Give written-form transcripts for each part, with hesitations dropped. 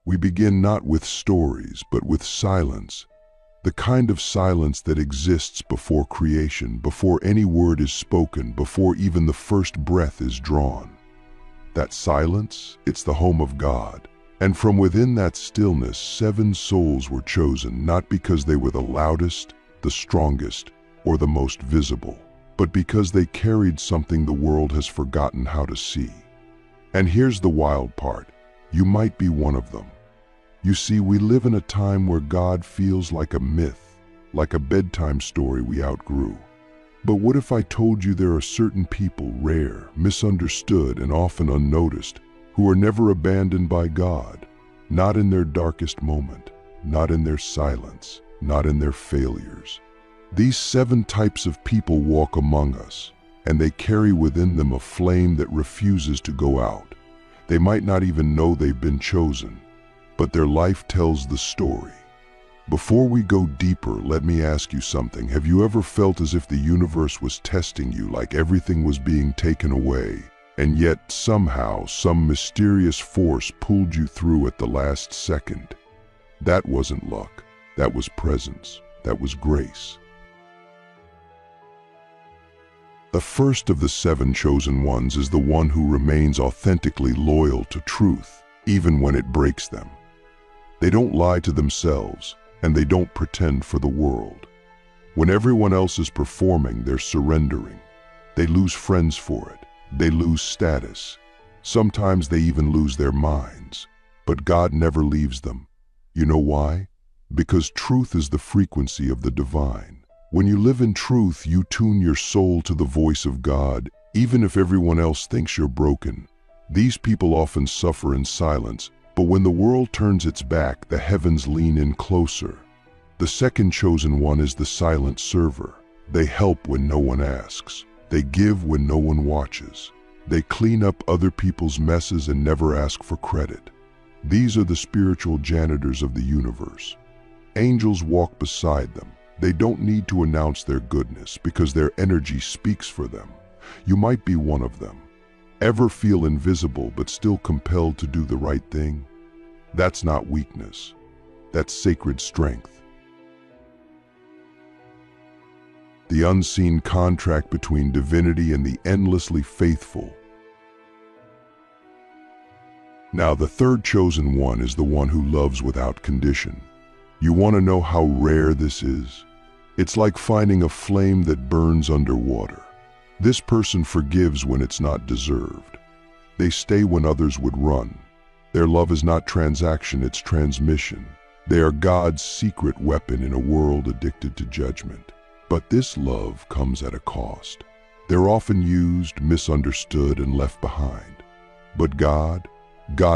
We begin not with stories, but with silence. The kind of silence that exists before creation, before any word is spoken, before even the first breath is drawn. That silence, it's the home of God. And from within that stillness, 7 souls were chosen, not because they were the loudest, the strongest, or the most visible, but because they carried something the world has forgotten how to see. And here's the wild part. You might be one of them. You see, we live in a time where God feels like a myth, like a bedtime story we outgrew. But what if I told you there are certain people, rare, misunderstood, and often unnoticed, who are never abandoned by God, not in their darkest moment, not in their silence, not in their failures. These 7 types of people walk among us, and they carry within them a flame that refuses to go out. They might not even know they've been chosen, but their life tells the story. Before we go deeper, let me ask you something. Have you ever felt as if the universe was testing you, like everything was being taken away, and yet somehow some mysterious force pulled you through at the last second? That wasn't luck. That was presence. That was grace. The first of the 7 chosen ones is the one who remains authentically loyal to truth, even when it breaks them. They don't lie to themselves, and they don't pretend for the world. When everyone else is performing, they're surrendering. They lose friends for it. They lose status. Sometimes they even lose their minds. But God never leaves them. You know why? Because truth is the frequency of the divine. When you live in truth, you tune your soul to the voice of God, even if everyone else thinks you're broken. These people often suffer in silence, but when the world turns its back, the heavens lean in closer. The second chosen one is the silent server. They help when no one asks. They give when no one watches. They clean up other people's messes and never ask for credit. These are the spiritual janitors of the universe. Angels walk beside them. They don't need to announce their goodness because their energy speaks for them. You might be one of them. Ever feel invisible but still compelled to do the right thing? That's not weakness. That's sacred strength. The unseen contract between divinity and the endlessly faithful. Now, the third chosen one is the one who loves without condition. You want to know how rare this is? It's like finding a flame that burns underwater. This person forgives when it's not deserved. They stay when others would run. Their love is not transaction, it's transmission. They are God's secret weapon in a world addicted to judgment. But this love comes at a cost. They're often used, misunderstood, and left behind. But God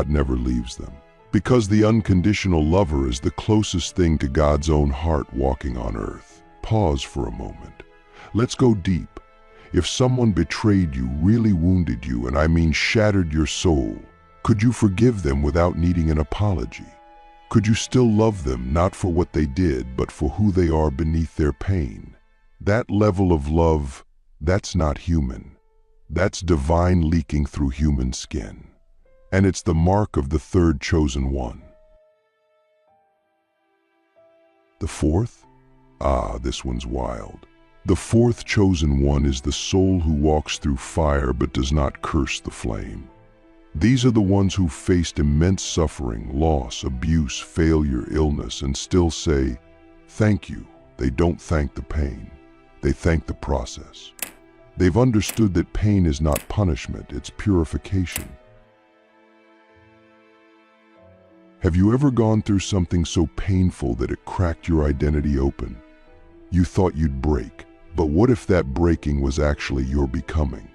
never leaves them. Because the unconditional lover is the closest thing to God's own heart walking on earth. Pause for a moment. Let's go deep. If someone betrayed you, really wounded you, and I mean shattered your soul, could you forgive them without needing an apology? Could you still love them, not for what they did, but for who they are beneath their pain? That level of love, that's not human. That's divine leaking through human skin. And it's the mark of the third chosen one. The fourth? This one's wild. The fourth chosen one is the soul who walks through fire but does not curse the flame. These are the ones who faced immense suffering, loss, abuse, failure, illness, and still say, thank you. They don't thank the pain. They thank the process. They've understood that pain is not punishment, it's purification. Have you ever gone through something so painful that it cracked your identity open? You thought you'd break, but what if that breaking was actually your becoming?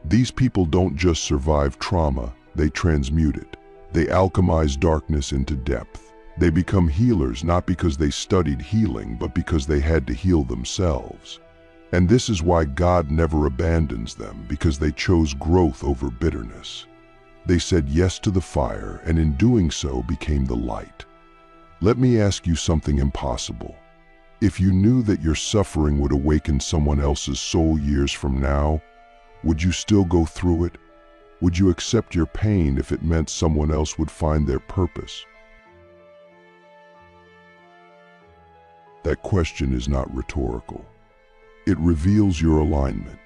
These people don't just survive trauma, they transmute it. They alchemize darkness into depth. They become healers not because they studied healing, but because they had to heal themselves. And this is why God never abandons them, because they chose growth over bitterness. They said yes to the fire, and in doing so became the light. Let me ask you something impossible. If you knew that your suffering would awaken someone else's soul years from now, would you still go through it? Would you accept your pain if it meant someone else would find their purpose? that question is not rhetorical. It reveals your alignment.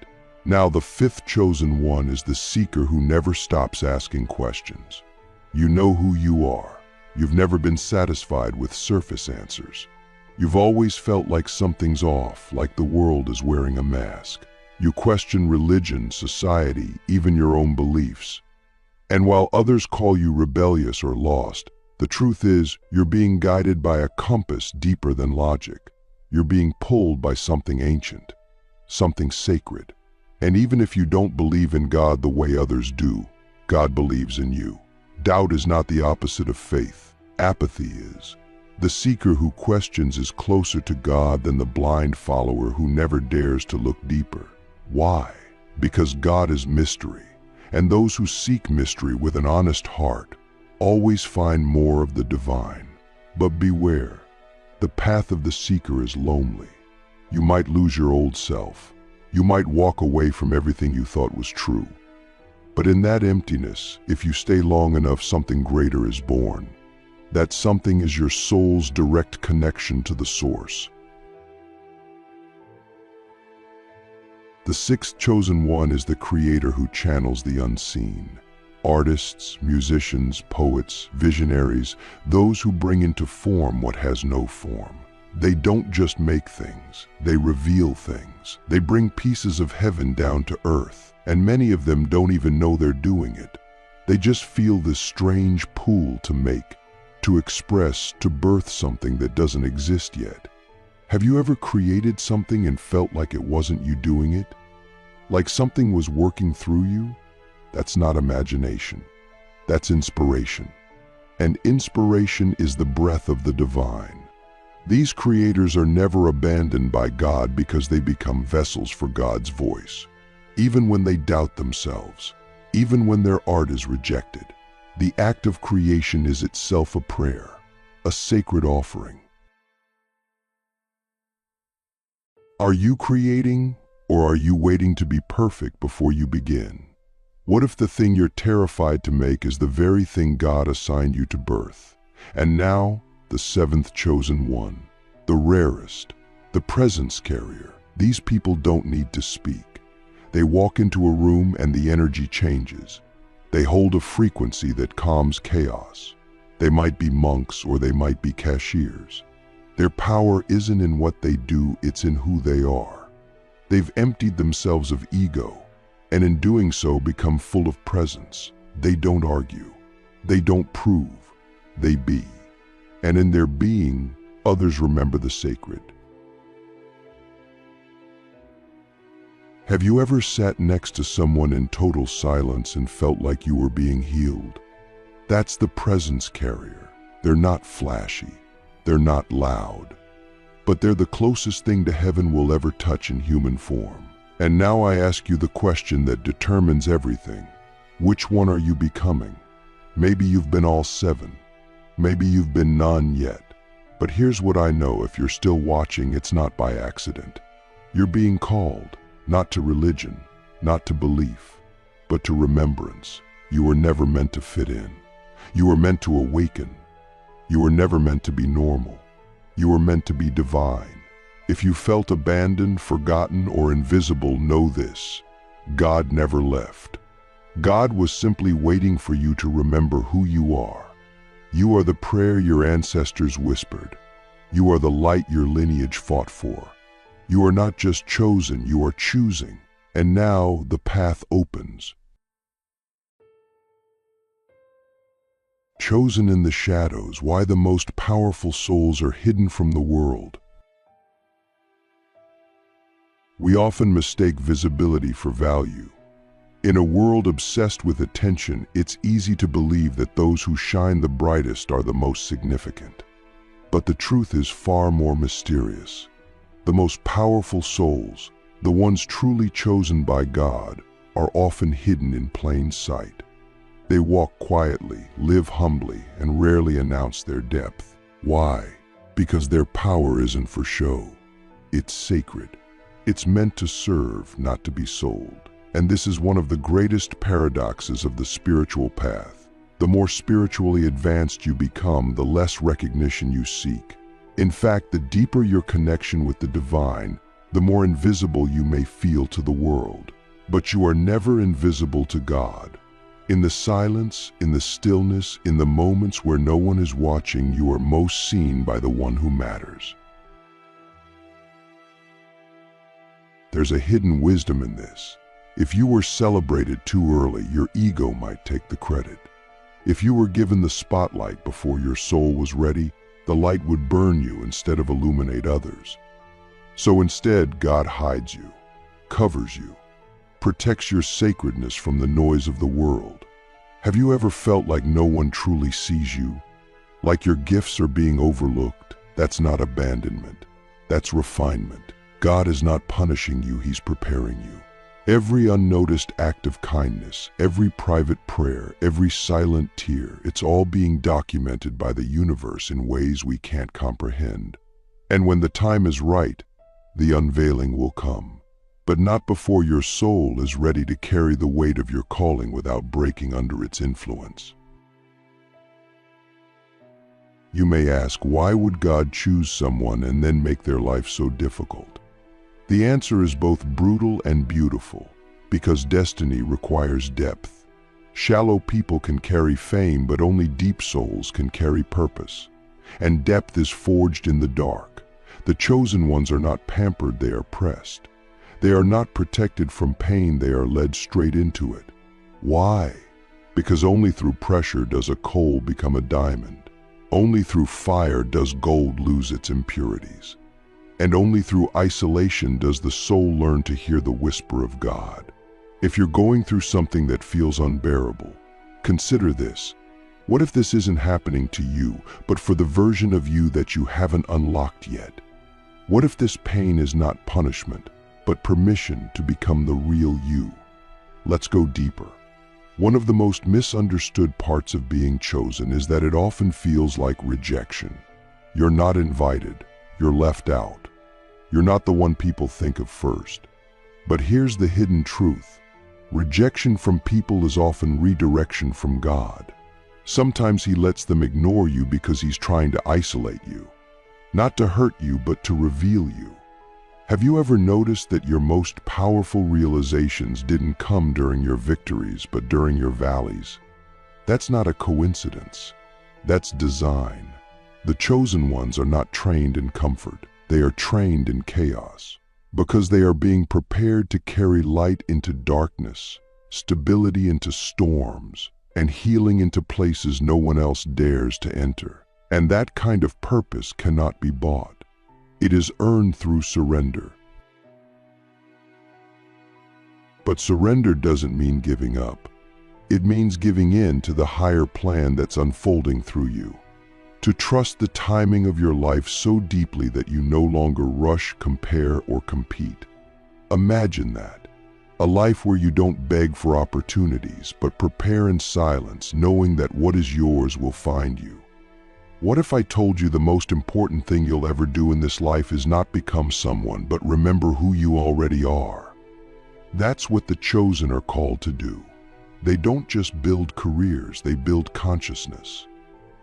Now, the fifth chosen one is the seeker who never stops asking questions. You know who you are. You've never been satisfied with surface answers. You've always felt like something's off, like the world is wearing a mask. You question religion, society, even your own beliefs. And while others call you rebellious or lost, the truth is you're being guided by a compass deeper than logic. You're being pulled by something ancient, something sacred. And even if you don't believe in God the way others do, God believes in you. Doubt is not the opposite of faith. Apathy is. The seeker who questions is closer to God than the blind follower who never dares to look deeper. Why? Because God is mystery, and those who seek mystery with an honest heart always find more of the divine. But beware, the path of the seeker is lonely. You might lose your old self. You might walk away from everything you thought was true. But in that emptiness, if you stay long enough, something greater is born. That something is your soul's direct connection to the source. The sixth chosen one is the creator who channels the unseen. Artists, musicians, poets, visionaries, those who bring into form what has no form. They don't just make things, they reveal things. They bring pieces of heaven down to earth, and many of them don't even know they're doing it. They just feel this strange pull to make, to express, to birth something that doesn't exist yet. Have you ever created something and felt like it wasn't you doing it? Like something was working through you? That's not imagination. That's inspiration. And inspiration is the breath of the divine. These creators are never abandoned by God because they become vessels for God's voice. Even when they doubt themselves, even when their art is rejected, the act of creation is itself a prayer, a sacred offering. Are you creating, or are you waiting to be perfect before you begin? What if the thing you're terrified to make is the very thing God assigned you to birth? And now, the seventh chosen one, the rarest, the presence carrier. These people don't need to speak. They walk into a room and the energy changes. They hold a frequency that calms chaos. They might be monks or they might be cashiers. Their power isn't in what they do, it's in who they are. They've emptied themselves of ego, and in doing so become full of presence. They don't argue. They don't prove. They be. And in their being, others remember the sacred. Have you ever sat next to someone in total silence and felt like you were being healed? That's the presence carrier. They're not flashy. They're not loud. But they're the closest thing to heaven we'll ever touch in human form. And now I ask you the question that determines everything. Which one are you becoming? Maybe you've been all seven. Maybe you've been none yet. But here's what I know: if you're still watching, it's not by accident. You're being called. Not to religion, not to belief, but to remembrance. You were never meant to fit in. You were meant to awaken. You were never meant to be normal. You were meant to be divine. If you felt abandoned, forgotten, or invisible, know this: God never left. God was simply waiting for you to remember who you are. You are the prayer your ancestors whispered. You are the light your lineage fought for. You are not just chosen, you are choosing. And now the path opens. Chosen in the shadows, why the most powerful souls are hidden from the world. We often mistake visibility for value. In a world obsessed with attention, it's easy to believe that those who shine the brightest are the most significant. But the truth is far more mysterious. The most powerful souls, the ones truly chosen by God, are often hidden in plain sight. They walk quietly, live humbly, and rarely announce their depth. Why? Because their power isn't for show. It's sacred. It's meant to serve, not to be sold. And this is one of the greatest paradoxes of the spiritual path. The more spiritually advanced you become, the less recognition you seek. In fact, the deeper your connection with the divine, the more invisible you may feel to the world. But you are never invisible to God. In the silence, in the stillness, in the moments where no one is watching, you are most seen by the one who matters. There's a hidden wisdom in this. If you were celebrated too early, your ego might take the credit. If you were given the spotlight before your soul was ready, the light would burn you instead of illuminate others. So instead, God hides you, covers you, protects your sacredness from the noise of the world. Have you ever felt like no one truly sees you? Like your gifts are being overlooked? That's not abandonment. That's refinement. God is not punishing you, He's preparing you. Every unnoticed act of kindness, every private prayer, every silent tear, it's all being documented by the universe in ways we can't comprehend. And when the time is right, the unveiling will come. But not before your soul is ready to carry the weight of your calling without breaking under its influence. You may ask, why would God choose someone and then make their life so difficult? The answer is both brutal and beautiful, because destiny requires depth. Shallow people can carry fame, but only deep souls can carry purpose. And depth is forged in the dark. The chosen ones are not pampered, they are pressed. They are not protected from pain, they are led straight into it. Why? Because only through pressure does a coal become a diamond. Only through fire does gold lose its impurities. And only through isolation does the soul learn to hear the whisper of God. If you're going through something that feels unbearable, consider this. What if this isn't happening to you, but for the version of you that you haven't unlocked yet? What if this pain is not punishment, but permission to become the real you? Let's go deeper. One of the most misunderstood parts of being chosen is that it often feels like rejection. You're not invited. You're left out. You're not the one people think of first. But here's the hidden truth. Rejection from people is often redirection from God. Sometimes He lets them ignore you because He's trying to isolate you. Not to hurt you, but to reveal you. Have you ever noticed that your most powerful realizations didn't come during your victories, but during your valleys? That's not a coincidence. That's design. The chosen ones are not trained in comfort. They are trained in chaos, because they are being prepared to carry light into darkness, stability into storms, and healing into places no one else dares to enter. And that kind of purpose cannot be bought. It is earned through surrender. But surrender doesn't mean giving up. It means giving in to the higher plan that's unfolding through you. To trust the timing of your life so deeply that you no longer rush, compare, or compete. Imagine that. A life where you don't beg for opportunities, but prepare in silence, knowing that what is yours will find you. What if I told you the most important thing you'll ever do in this life is not become someone, but remember who you already are? That's what the chosen are called to do. They don't just build careers, they build consciousness.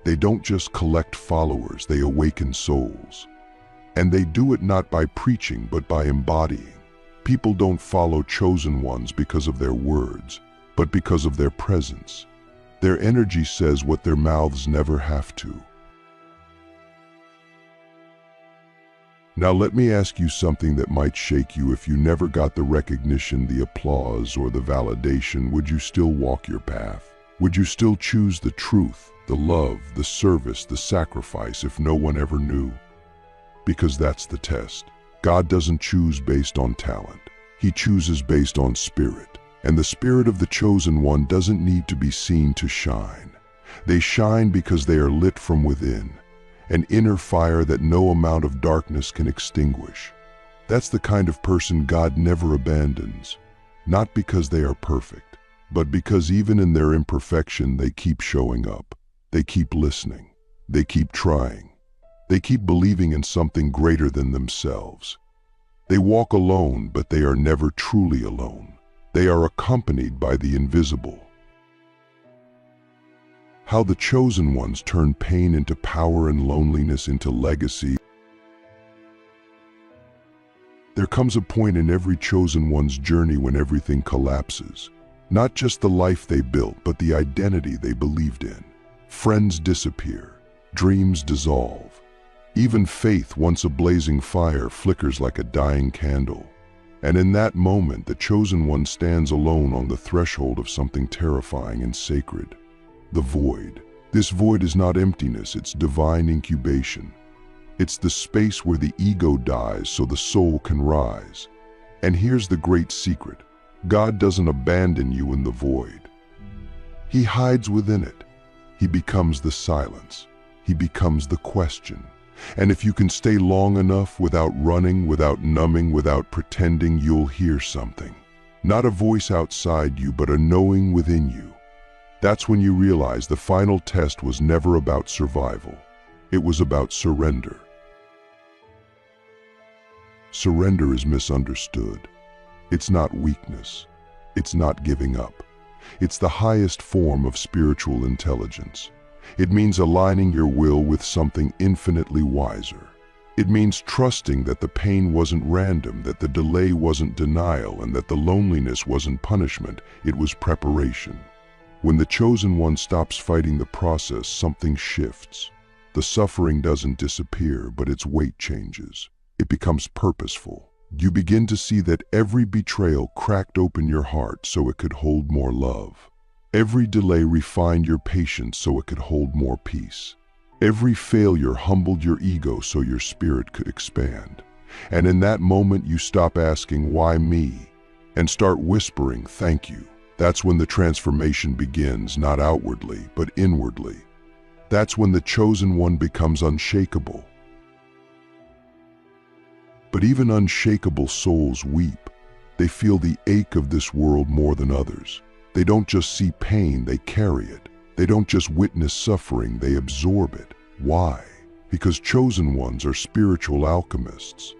They don't just collect followers, they awaken souls. And they do it not by preaching, but by embodying. People don't follow chosen ones because of their words, but because of their presence. Their energy says what their mouths never have to. Now let me ask you something that might shake you. If you never got the recognition, the applause, or the validation, would you still walk your path? Would you still choose the truth, the love, the service, the sacrifice if no one ever knew? Because that's the test. God doesn't choose based on talent. He chooses based on spirit. And the spirit of the chosen one doesn't need to be seen to shine. They shine because they are lit from within, an inner fire that no amount of darkness can extinguish. That's the kind of person God never abandons, not because they are perfect, but because even in their imperfection they keep showing up. They keep listening. They keep trying. They keep believing in something greater than themselves. They walk alone, but they are never truly alone. They are accompanied by the invisible. How the chosen ones turn pain into power and loneliness into legacy. There comes a point in every chosen one's journey when everything collapses. Not just the life they built, but the identity they believed in. Friends disappear, dreams dissolve. Even faith, once a blazing fire, flickers like a dying candle. And in that moment, the chosen one stands alone on the threshold of something terrifying and sacred. The void. This void is not emptiness, it's divine incubation. It's the space where the ego dies so the soul can rise. And here's the great secret. God doesn't abandon you in the void. He hides within it. He becomes the silence. He becomes the question. And if you can stay long enough without running, without numbing, without pretending, you'll hear something. Not a voice outside you, but a knowing within you. That's when you realize the final test was never about survival. It was about surrender. Surrender is misunderstood. It's not weakness. It's not giving up. It's the highest form of spiritual intelligence. It means aligning your will with something infinitely wiser. It means trusting that the pain wasn't random, that the delay wasn't denial, and that the loneliness wasn't punishment, it was preparation. When the chosen one stops fighting the process, something shifts. The suffering doesn't disappear, but its weight changes. It becomes purposeful. You begin to see that every betrayal cracked open your heart so it could hold more love. Every delay refined your patience so it could hold more peace. Every failure humbled your ego so your spirit could expand. And in that moment, you stop asking, "Why me?" and start whispering, "Thank you." That's when the transformation begins, not outwardly, but inwardly. That's when the chosen one becomes unshakable. But even unshakable souls weep. They feel the ache of this world more than others. They don't just see pain, they carry it. They don't just witness suffering, they absorb it. Why? Because chosen ones are spiritual alchemists.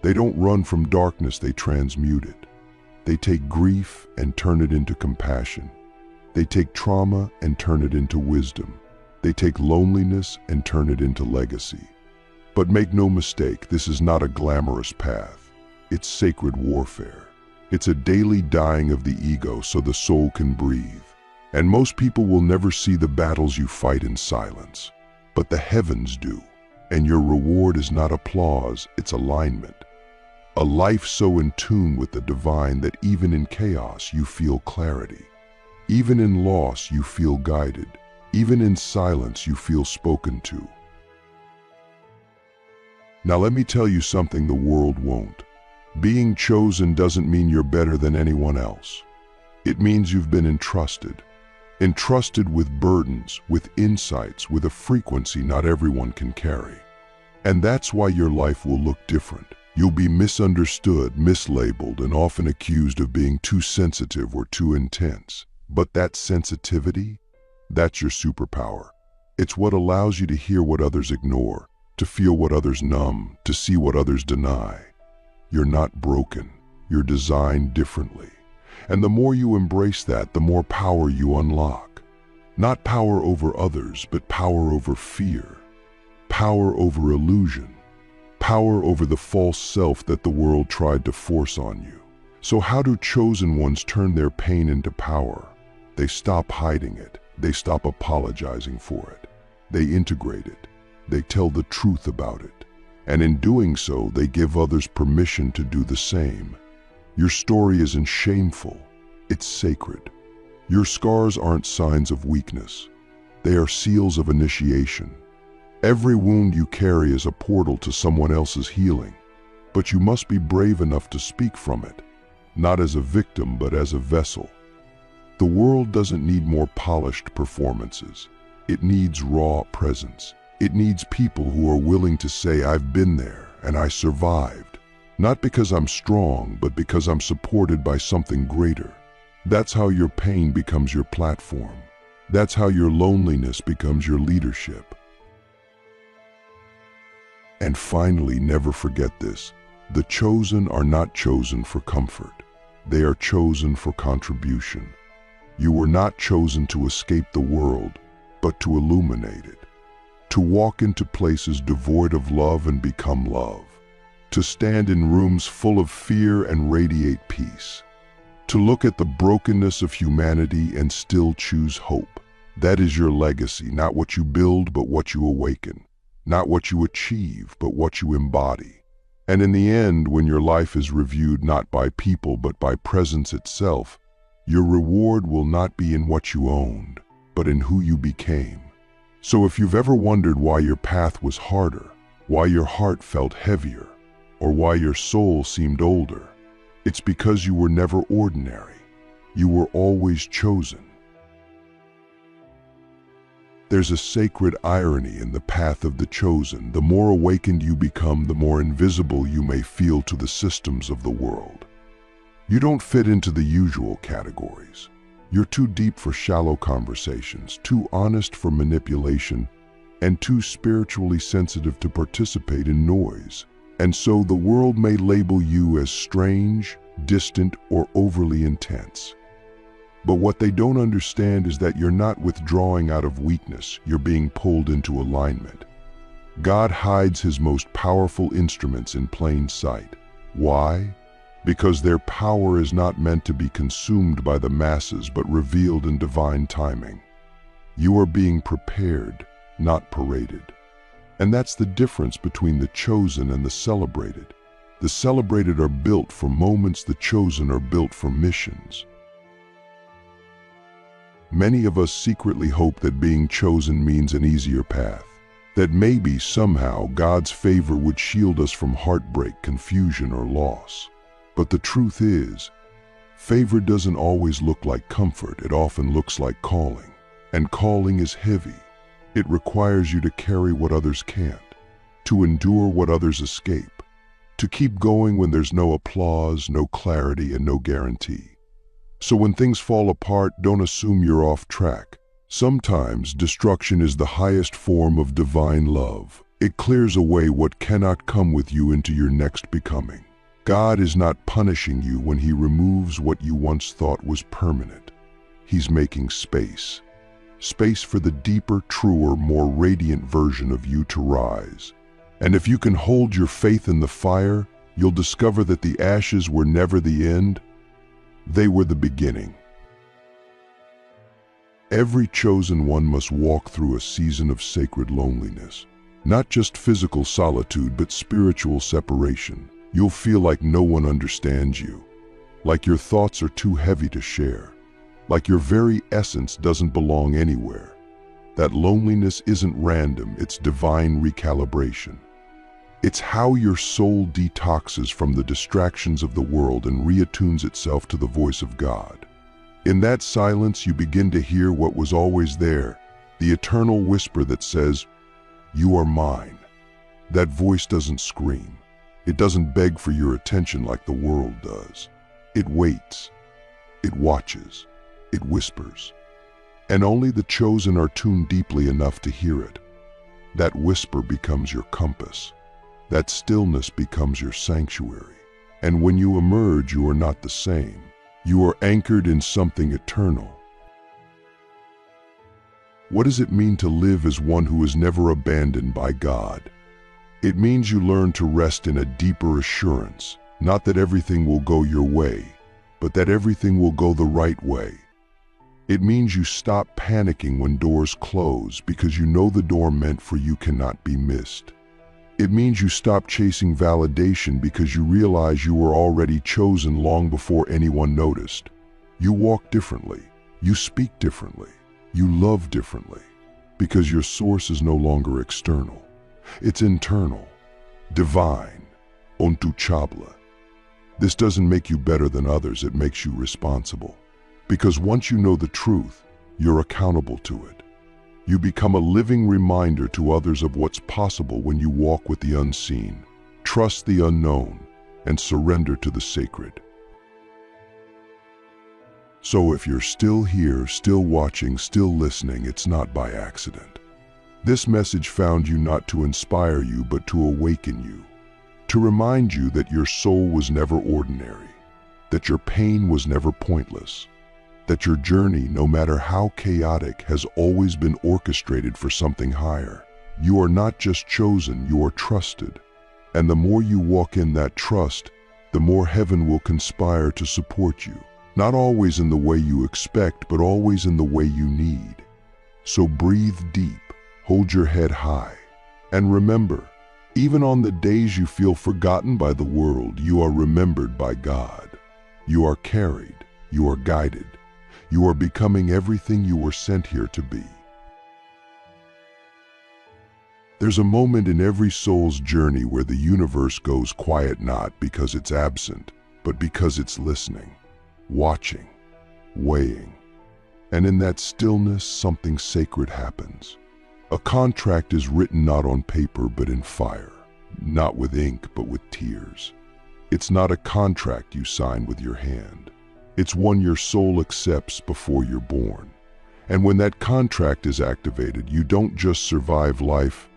They don't run from darkness, they transmute it. They take grief and turn it into compassion. They take trauma and turn it into wisdom. They take loneliness and turn it into legacy. But make no mistake, this is not a glamorous path. It's sacred warfare. It's a daily dying of the ego so the soul can breathe. And most people will never see the battles you fight in silence. But the heavens do. And your reward is not applause, it's alignment. A life so in tune with the divine that even in chaos you feel clarity. Even in loss you feel guided. Even in silence you feel spoken to. Now let me tell you something the world won't. Being chosen doesn't mean you're better than anyone else. It means you've been entrusted. Entrusted with burdens, with insights, with a frequency not everyone can carry. And that's why your life will look different. You'll be misunderstood, mislabeled, and often accused of being too sensitive or too intense. But that sensitivity, that's your superpower. It's what allows you to hear what others ignore, to feel what others numb, to see what others deny. You're not broken. You're designed differently. And the more you embrace that, the more power you unlock. Not power over others, but power over fear. Power over illusion. Power over the false self that the world tried to force on you. So how do chosen ones turn their pain into power? They stop hiding it. They stop apologizing for it. They integrate it. They tell the truth about it. And in doing so, they give others permission to do the same. Your story isn't shameful. It's sacred. Your scars aren't signs of weakness. They are seals of initiation. Every wound you carry is a portal to someone else's healing. But you must be brave enough to speak from it, not as a victim, but as a vessel. The world doesn't need more polished performances. It needs raw presence. It needs people who are willing to say, "I've been there and I survived." Not because I'm strong, but because I'm supported by something greater. That's how your pain becomes your platform. That's how your loneliness becomes your leadership. And finally, never forget this. The chosen are not chosen for comfort. They are chosen for contribution. You were not chosen to escape the world, but to illuminate it. To walk into places devoid of love and become love. to stand in rooms full of fear and radiate peace, to look at the brokenness of humanity and still choose hope. That is your legacy, not what you build, but what you awaken, not what you achieve, but what you embody. And in the end, when your life is reviewed not by people, but by presence itself, your reward will not be in what you owned, but in who you became. So if you've ever wondered why your path was harder, why your heart felt heavier, or why your soul seemed older, it's because you were never ordinary. You were always chosen. There's a sacred irony in the path of the chosen. The more awakened you become, the more invisible you may feel to the systems of the world. You don't fit into the usual categories. You're too deep for shallow conversations, too honest for manipulation, and too spiritually sensitive to participate in noise. And so the world may label you as strange, distant, or overly intense. But what they don't understand is that you're not withdrawing out of weakness, you're being pulled into alignment. God hides his most powerful instruments in plain sight. Why? Because their power is not meant to be consumed by the masses, but revealed in divine timing. You are being prepared, not paraded. And that's the difference between the chosen and the celebrated. The celebrated are built for moments, the chosen are built for missions. Many of us secretly hope that being chosen means an easier path, that maybe somehow God's favor would shield us from heartbreak, confusion, or loss. But the truth is, favor doesn't always look like comfort. It often looks like calling. And calling is heavy. It requires you to carry what others can't, to endure what others escape, to keep going when there's no applause, no clarity, and no guarantee. So when things fall apart, don't assume you're off track. Sometimes destruction is the highest form of divine love. It clears away what cannot come with you into your next becoming. God is not punishing you when he removes what you once thought was permanent. He's making space. Space for the deeper, truer, more radiant version of you to rise. And if you can hold your faith in the fire, you'll discover that the ashes were never the end. They were the beginning. Every chosen one must walk through a season of sacred loneliness. Not just physical solitude, but spiritual separation. You'll feel like no one understands you, like your thoughts are too heavy to share, like your very essence doesn't belong anywhere. That loneliness isn't random, it's divine recalibration. It's how your soul detoxes from the distractions of the world and reattunes itself to the voice of God. In that silence, you begin to hear what was always there, the eternal whisper that says, "You are mine." That voice doesn't scream. It doesn't beg for your attention like the world does. It waits. It watches. It whispers. And only the chosen are tuned deeply enough to hear it. That whisper becomes your compass. That stillness becomes your sanctuary. And when you emerge, you are not the same. You are anchored in something eternal. What does it mean to live as one who is never abandoned by God? It means you learn to rest in a deeper assurance, not that everything will go your way, but that everything will go the right way. It means you stop panicking when doors close because you know the door meant for you cannot be missed. It means you stop chasing validation because you realize you were already chosen long before anyone noticed. You walk differently. You speak differently. You love differently because your source is no longer external. It's internal, divine, untouchable. This doesn't make you better than others, it makes you responsible. Because once you know the truth, you're accountable to it. You become a living reminder to others of what's possible when you walk with the unseen, trust the unknown, and surrender to the sacred. So if you're still here, still watching, still listening, it's not by accident. This message found you not to inspire you, but to awaken you, to remind you that your soul was never ordinary, that your pain was never pointless, that your journey, no matter how chaotic, has always been orchestrated for something higher. You are not just chosen, you are trusted. And the more you walk in that trust, the more heaven will conspire to support you. Not always in the way you expect, but always in the way you need. So breathe deep, hold your head high, and remember, even on the days you feel forgotten by the world, you are remembered by God. You are carried, you are guided, you are becoming everything you were sent here to be. There's a moment in every soul's journey where the universe goes quiet, not because it's absent, but because it's listening, watching, weighing. And in that stillness, something sacred happens. A contract is written not on paper, but in fire, not with ink, but with tears. It's not a contract you sign with your hand. It's one your soul accepts before you're born. And when that contract is activated, you don't just survive life,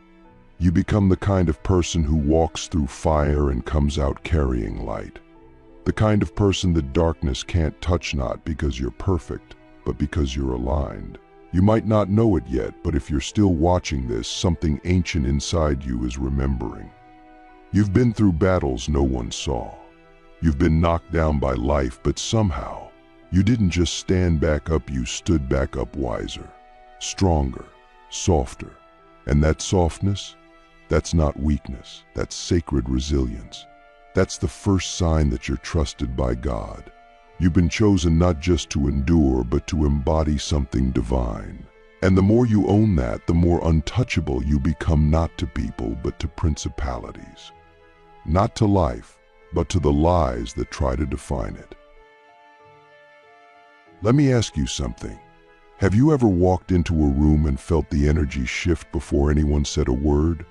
you become the kind of person who walks through fire and comes out carrying light. The kind of person that darkness can't touch, not because you're perfect, but because you're aligned. You might not know it yet, but if you're still watching this, something ancient inside you is remembering. You've been through battles no one saw. You've been knocked down by life, but somehow, you didn't just stand back up, you stood back up wiser, stronger, softer. And that softness, that's not weakness, that's sacred resilience. That's the first sign that you're trusted by God. You've been chosen not just to endure, but to embody something divine. And the more you own that, the more untouchable you become, not to people, but to principalities. Not to life, but to the lies that try to define it. Let me ask you something. Have you ever walked into a room and felt the energy shift before anyone said a word?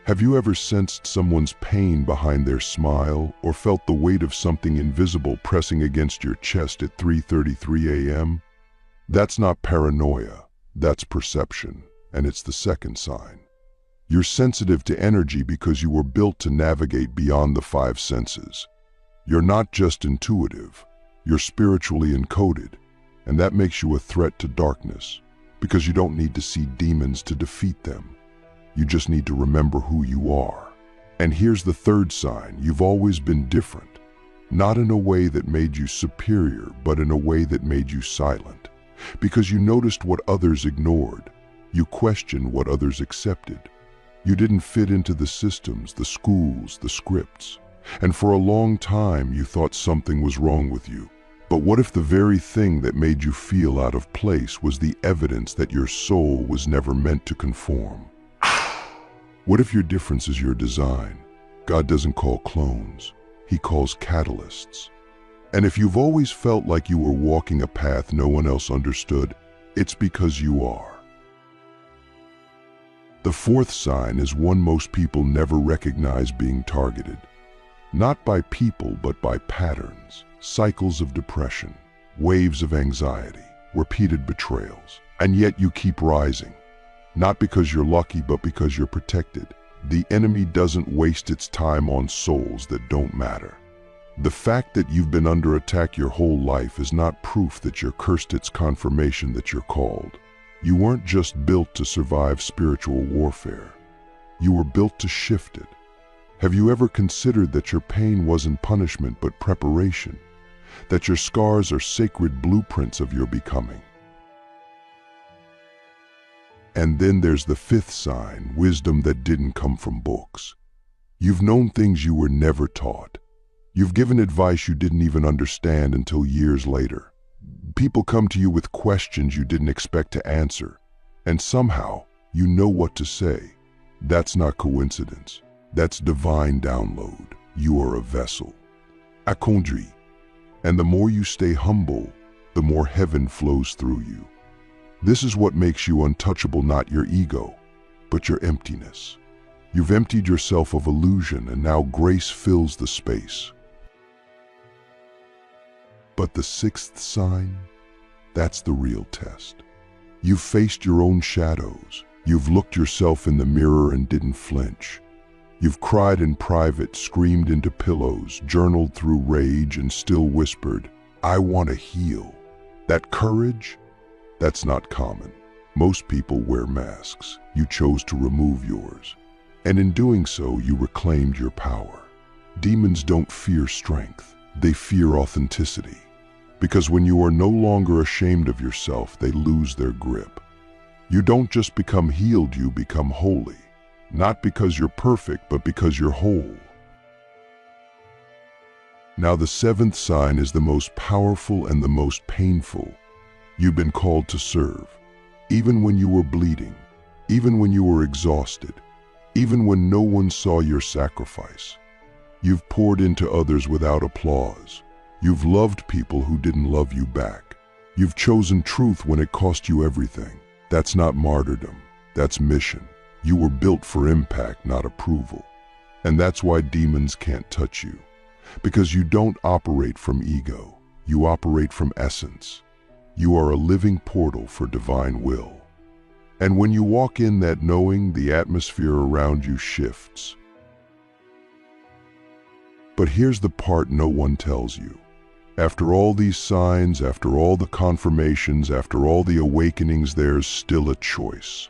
Have you ever sensed someone's pain behind their smile, or felt the weight of something invisible pressing against your chest at 3:33 a.m.? That's not paranoia, that's perception, and it's the second sign. You're sensitive to energy because you were built to navigate beyond the five senses. You're not just intuitive, you're spiritually encoded, and that makes you a threat to darkness, because you don't need to see demons to defeat them. You just need to remember who you are. And here's the third sign: you've always been different. Not in a way that made you superior, but in a way that made you silent. Because you noticed what others ignored. You questioned what others accepted. You didn't fit into the systems, the schools, the scripts. And for a long time, you thought something was wrong with you. But what if the very thing that made you feel out of place was the evidence that your soul was never meant to conform? What if your difference is your design? God doesn't call clones, He calls catalysts. And if you've always felt like you were walking a path no one else understood, it's because you are. The fourth sign is one most people never recognize: being targeted. Not by people, but by patterns, cycles of depression, waves of anxiety, repeated betrayals. And yet you keep rising. Not because you're lucky, but because you're protected. The enemy doesn't waste its time on souls that don't matter. The fact that you've been under attack your whole life is not proof that you're cursed, it's confirmation that you're called. You weren't just built to survive spiritual warfare. You were built to shift it. Have you ever considered that your pain wasn't punishment but preparation? That your scars are sacred blueprints of your becoming? And then there's the fifth sign: wisdom that didn't come from books. You've known things you were never taught. You've given advice you didn't even understand until years later. People come to you with questions you didn't expect to answer, and somehow you know what to say. That's not coincidence. That's divine download. You are a vessel, a conduit. And the more you stay humble, the more heaven flows through you. This is what makes you untouchable, not your ego, but your emptiness. You've emptied yourself of illusion, and now grace fills the space. But the sixth sign, that's the real test. You've faced your own shadows. You've looked yourself in the mirror and didn't flinch. You've cried in private, screamed into pillows, journaled through rage, and still whispered, "I want to heal." That courage? That's not common. Most people wear masks. You chose to remove yours. And in doing so, you reclaimed your power. Demons don't fear strength, they fear authenticity. Because when you are no longer ashamed of yourself, they lose their grip. You don't just become healed, you become holy. Not because you're perfect, but because you're whole. Now the seventh sign is the most powerful and the most painful. You've been called to serve. Even when you were bleeding, even when you were exhausted, even when no one saw your sacrifice. You've poured into others without applause. You've loved people who didn't love you back. You've chosen truth when it cost you everything. That's not martyrdom, that's mission. You were built for impact, not approval. And that's why demons can't touch you. Because you don't operate from ego, you operate from essence. You are a living portal for divine will. And when you walk in that knowing, the atmosphere around you shifts. But here's the part no one tells you. After all these signs, after all the confirmations, after all the awakenings, there's still a choice.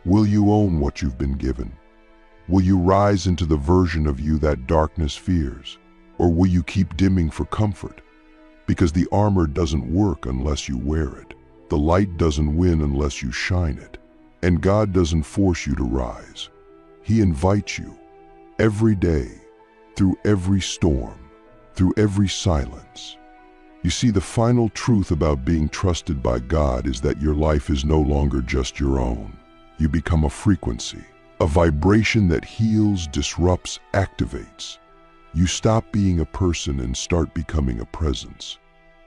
Will you own what you've been given? Will you rise into the version of you that darkness fears? Or will you keep dimming for comfort? Because the armor doesn't work unless you wear it. The light doesn't win unless you shine it. And God doesn't force you to rise. He invites you every day, through every storm, through every silence. You see, the final truth about being trusted by God is that your life is no longer just your own. You become a frequency, a vibration that heals, disrupts, activates. You stop being a person and start becoming a presence.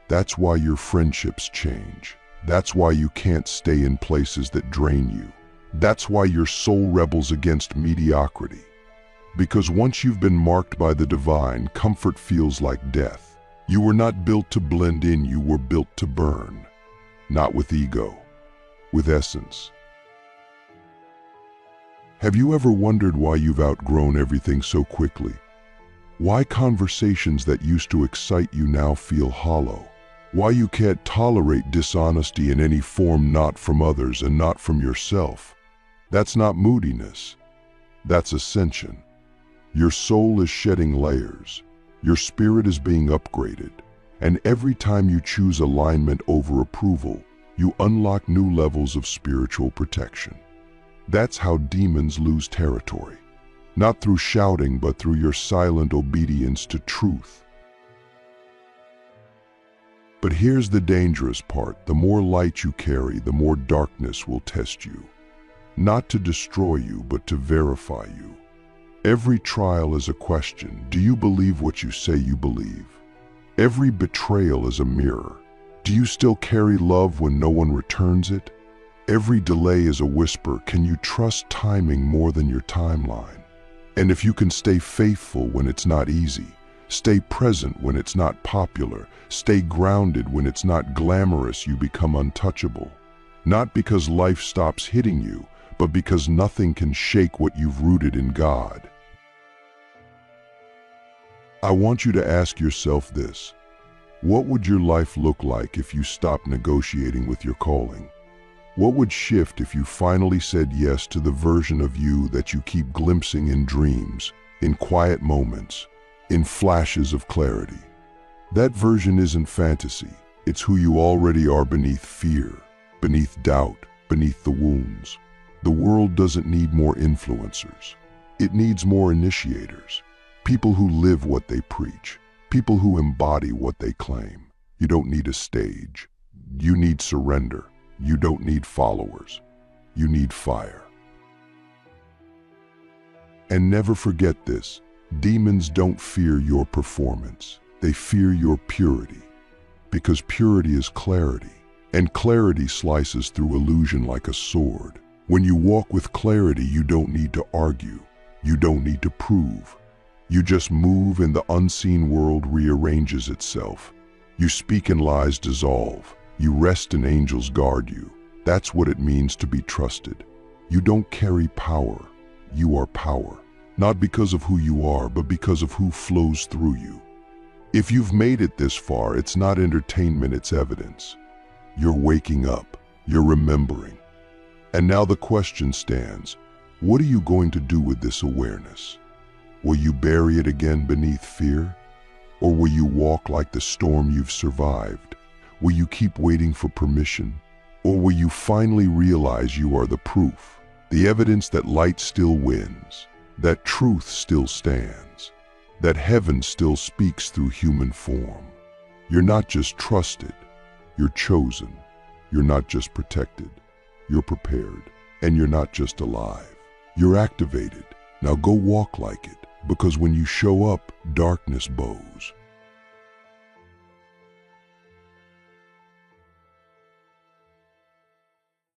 That's why your friendships change. That's why you can't stay in places that drain you. That's why your soul rebels against mediocrity. Because once you've been marked by the divine, comfort feels like death. You were not built to blend in, you were built to burn. Not with ego, with essence. Have you ever wondered why you've outgrown everything so quickly? Why conversations that used to excite you now feel hollow? Why you can't tolerate dishonesty in any form, not from others and not from yourself? That's not moodiness. That's ascension. Your soul is shedding layers. Your spirit is being upgraded. And every time you choose alignment over approval, you unlock new levels of spiritual protection. That's how demons lose territory. Not through shouting, but through your silent obedience to truth. But here's the dangerous part. The more light you carry, the more darkness will test you. Not to destroy you, but to verify you. Every trial is a question. Do you believe what you say you believe? Every betrayal is a mirror. Do you still carry love when no one returns it? Every delay is a whisper. Can you trust timing more than your timeline? And if you can stay faithful when it's not easy, stay present when it's not popular, stay grounded when it's not glamorous, you become untouchable. Not because life stops hitting you, but because nothing can shake what you've rooted in God. I want you to ask yourself this. What would your life look like if you stopped negotiating with your calling? What would shift if you finally said yes to the version of you that you keep glimpsing in dreams, in quiet moments, in flashes of clarity? That version isn't fantasy. It's who you already are beneath fear, beneath doubt, beneath the wounds. The world doesn't need more influencers. It needs more initiators. People who live what they preach. People who embody what they claim. You don't need a stage. You need surrender. You don't need followers. You need fire. And never forget this. Demons don't fear your performance. They fear your purity. Because purity is clarity. And clarity slices through illusion like a sword. When you walk with clarity, you don't need to argue. You don't need to prove. You just move and the unseen world rearranges itself. You speak and lies dissolve. You rest and angels guard you. That's what it means to be trusted. You don't carry power. You are power. Not because of who you are, but because of who flows through you. If you've made it this far, it's not entertainment, it's evidence. You're waking up. You're remembering. And now the question stands, What are you going to do with this awareness? Will you bury it again beneath fear? Or will you walk like the storm you've survived? Will you keep waiting for permission? Or will you finally realize you are the proof, the evidence that light still wins, that truth still stands, that heaven still speaks through human form? You're not just trusted, you're chosen. You're not just protected, you're prepared. And you're not just alive, you're activated. Now go walk like it, because when you show up, darkness bows.